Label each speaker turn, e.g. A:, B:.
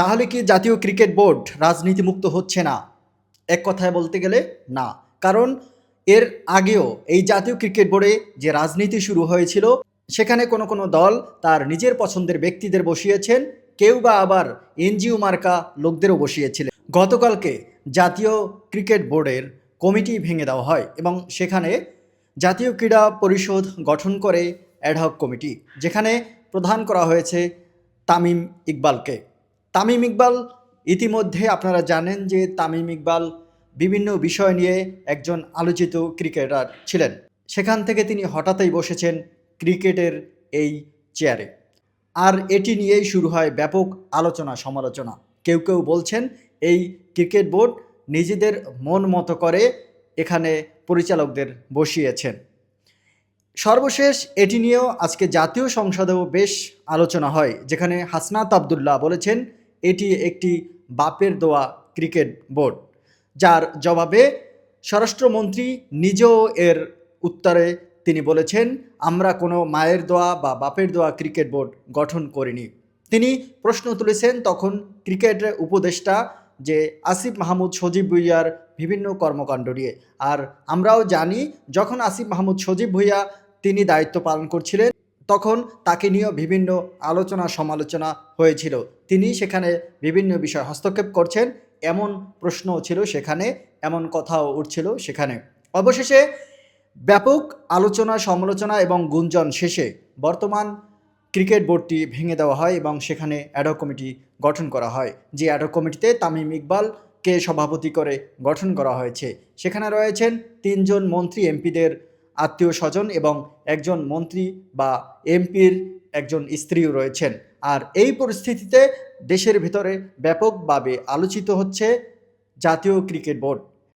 A: তাহলে কি জাতীয় ক্রিকেট বোর্ড রাজনীতিমুক্ত হচ্ছে না? এক কথায় বলতে গেলে না। কারণ এর আগেও এই জাতীয় ক্রিকেট বোর্ডে যে রাজনীতি শুরু হয়েছিল, সেখানে কোনো দল তার নিজের পছন্দের ব্যক্তিদের বসিয়েছেন, কেউ বা আবার এনজিও মার্কা লোকদেরও বসিয়েছিলেন। গতকালকে জাতীয় ক্রিকেট বোর্ডের কমিটি ভেঙে দেওয়া হয় এবং সেখানে জাতীয় ক্রীড়া পরিষদ গঠন করে অ্যাডহক কমিটি, যেখানে প্রধান করা হয়েছে তামিম ইকবালকে। তামিম ইকবাল, ইতিমধ্যে আপনারা জানেন যে তামিম ইকবাল বিভিন্ন বিষয় নিয়ে একজন আলোচিত ক্রিকেটার ছিলেন। সেখান থেকে তিনি হঠাৎই বসেছেন ক্রিকেটের এই চেয়ারে। আর এটি নিয়েই শুরু হয় ব্যাপক আলোচনা সমালোচনা। কেউ কেউ বলছেন এই ক্রিকেট বোর্ড নিজেদের মন মতো করে এখানে পরিচালকদের বসিয়েছেন। সর্বশেষ এটি নিয়েও আজকে জাতীয় সংসদেও বেশ আলোচনা হয়, যেখানে হাসনাত আবদুল্লাহ বলেছেন এটি একটি বাপের দোয়া ক্রিকেট বোর্ড, যার জবাবে স্বরাষ্ট্রমন্ত্রী নিজেও এর উত্তরে তিনি বলেছেন আমরা কোনো মায়ের দোয়া বা বাপের দোয়া ক্রিকেট বোর্ড গঠন করিনি। তিনি প্রশ্ন তুলেছেন তখন ক্রিকেটের উপদেষ্টা যে আসিফ মাহমুদ সজীব ভুঁইয়ার বিভিন্ন কর্মকাণ্ড নিয়ে। আর আমরাও জানি যখন আসিফ মাহমুদ সজীব ভুঁইয়া তিনি দায়িত্ব পালন করছিলেন, তখন তাকে নিয়েও বিভিন্ন আলোচনা সমালোচনা হয়েছিল। তিনি সেখানে বিভিন্ন বিষয় হস্তক্ষেপ করছেন এমন প্রশ্নও ছিল সেখানে, এমন কথাও উঠছিল সেখানে। অবশেষে ব্যাপক আলোচনা সমালোচনা এবং গুঞ্জন শেষে বর্তমান ক্রিকেট বোর্ডটি ভেঙে দেওয়া হয় এবং সেখানে অ্যাডহক কমিটি গঠন করা হয়, যে অ্যাডহক কমিটিতে তামিম ইকবালকে সভাপতি করে গঠন করা হয়েছে। সেখানে রয়েছেন ৩ জন মন্ত্রী, এমপিদের আত্মীয় স্বজন এবং একজন মন্ত্রী বা এমপির একজন স্ত্রীও রয়েছেন। আর এই পরিস্থিতিতে দেশের ভিতরে ব্যাপকভাবে আলোচিত হচ্ছে জাতীয় ক্রিকেট বোর্ড।